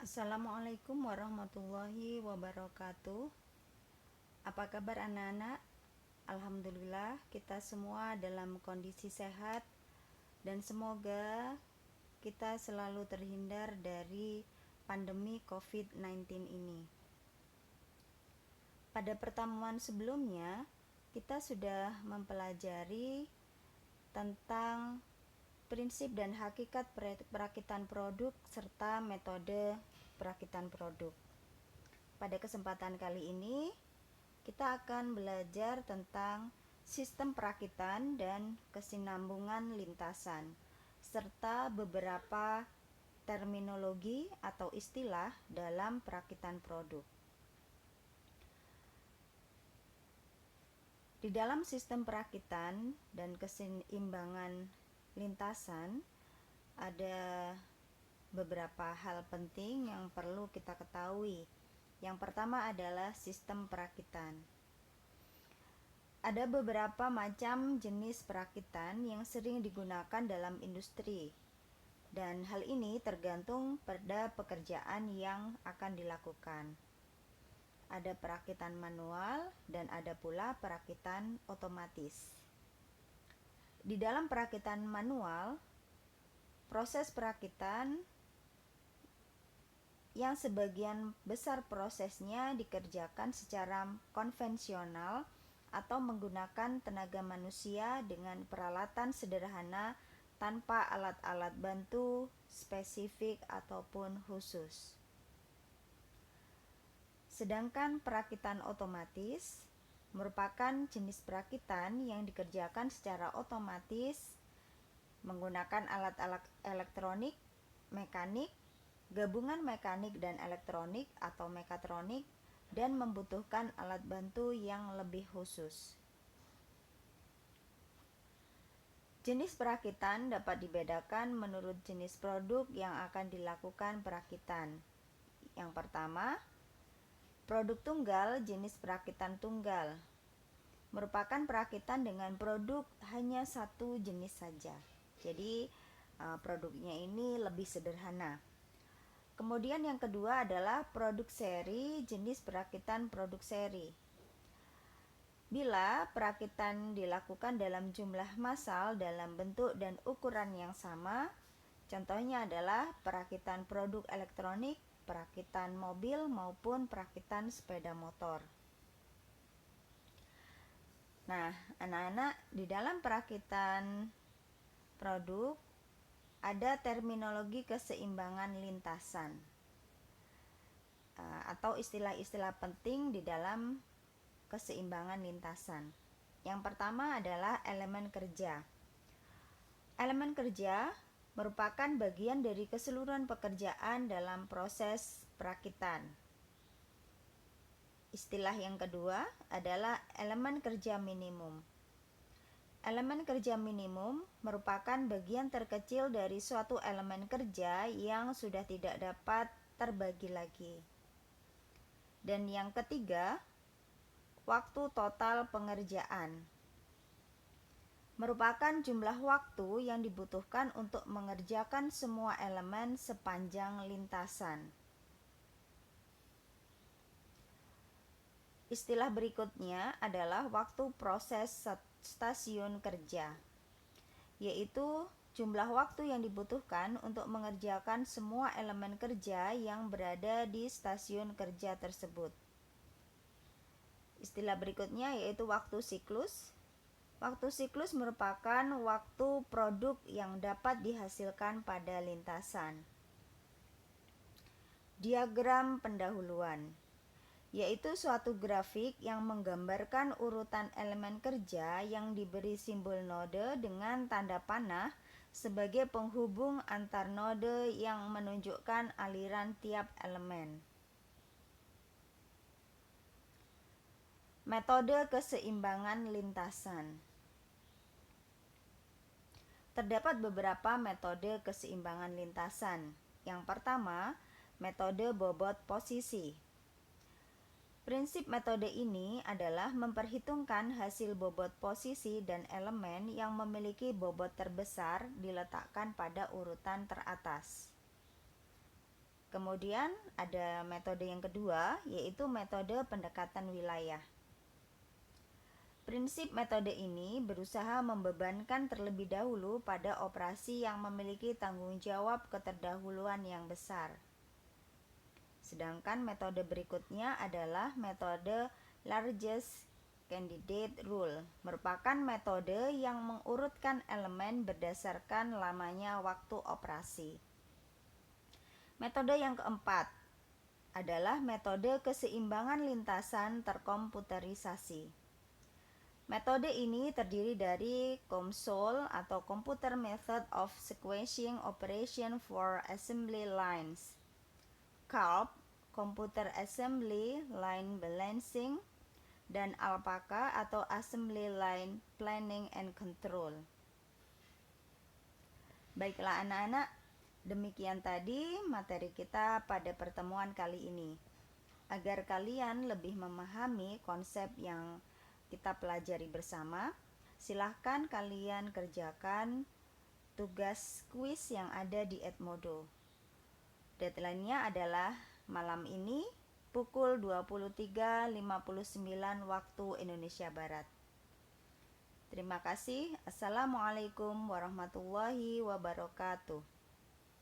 Assalamualaikum warahmatullahi wabarakatuh. Apa kabar anak-anak? Alhamdulillah kita semua dalam kondisi sehat dan semoga kita selalu terhindar dari pandemi COVID-19 ini. Pada pertemuan sebelumnya kita sudah mempelajari tentang prinsip dan hakikat perakitan produk serta metode perakitan produk. Pada kesempatan kali ini kita akan belajar tentang sistem perakitan dan kesinambungan lintasan serta beberapa terminologi atau istilah dalam perakitan produk. Di dalam sistem perakitan dan keseimbangan lintasan ada beberapa hal penting yang perlu kita ketahui. Yang pertama adalah sistem perakitan. Ada beberapa macam jenis perakitan yang sering digunakan dalam industri, dan hal ini tergantung pada pekerjaan yang akan dilakukan. Ada perakitan manual dan ada pula perakitan otomatis. Di dalam perakitan manual, proses perakitan yang sebagian besar prosesnya dikerjakan secara konvensional atau menggunakan tenaga manusia dengan peralatan sederhana tanpa alat-alat bantu spesifik ataupun khusus. Sedangkan perakitan otomatis merupakan jenis perakitan yang dikerjakan secara otomatis menggunakan alat-alat elektronik, mekanik, gabungan mekanik dan elektronik atau mekatronik, dan membutuhkan alat bantu yang lebih khusus. Jenis perakitan dapat dibedakan menurut jenis produk yang akan dilakukan perakitan. Yang pertama, produk tunggal jenis perakitan tunggal merupakan perakitan dengan produk hanya satu jenis saja. Jadi produknya ini lebih sederhana. Kemudian yang kedua adalah produk seri jenis perakitan produk seri. Bila perakitan dilakukan dalam jumlah massal dalam bentuk dan ukuran yang sama, contohnya adalah perakitan produk elektronik, perakitan mobil maupun perakitan sepeda motor. Nah, anak-anak, di dalam perakitan produk ada terminologi keseimbangan lintasan atau istilah-istilah penting di dalam keseimbangan lintasan. Yang pertama adalah elemen kerja. Elemen kerja merupakan bagian dari keseluruhan pekerjaan dalam proses perakitan. Istilah yang kedua adalah elemen kerja minimum. Elemen kerja minimum merupakan bagian terkecil dari suatu elemen kerja yang sudah tidak dapat terbagi lagi. Dan yang ketiga, waktu total pengerjaan merupakan jumlah waktu yang dibutuhkan untuk mengerjakan semua elemen sepanjang lintasan. Istilah berikutnya adalah waktu proses stasiun kerja, yaitu jumlah waktu yang dibutuhkan untuk mengerjakan semua elemen kerja yang berada di stasiun kerja tersebut. Istilah berikutnya yaitu waktu siklus. Waktu siklus merupakan waktu produk yang dapat dihasilkan pada lintasan. Diagram pendahuluan, yaitu suatu grafik yang menggambarkan urutan elemen kerja yang diberi simbol node dengan tanda panah sebagai penghubung antar node yang menunjukkan aliran tiap elemen. Metode keseimbangan lintasan. Terdapat beberapa metode keseimbangan lintasan. Yang pertama, metode bobot posisi. Prinsip metode ini adalah memperhitungkan hasil bobot posisi dan elemen yang memiliki bobot terbesar diletakkan pada urutan teratas. Kemudian ada metode yang kedua, yaitu metode pendekatan wilayah. Prinsip metode ini berusaha membebankan terlebih dahulu pada operasi yang memiliki tanggung jawab keterdahuluan yang besar. Sedangkan metode berikutnya adalah metode largest candidate rule, merupakan metode yang mengurutkan elemen berdasarkan lamanya waktu operasi. Metode yang keempat adalah metode keseimbangan lintasan terkomputerisasi. Metode ini terdiri dari COMSOL atau Computer Method of Sequencing Operation for Assembly Lines, CALP, Computer Assembly Line Balancing, dan ALPACA atau Assembly Line Planning and Control. Baiklah anak-anak, demikian tadi materi kita pada pertemuan kali ini. Agar kalian lebih memahami konsep yang kita pelajari bersama, silahkan kalian kerjakan tugas kuis yang ada di Edmodo. Deadline-nya adalah malam ini pukul 23.59 waktu Indonesia Barat. Terima kasih. Assalamualaikum warahmatullahi wabarakatuh.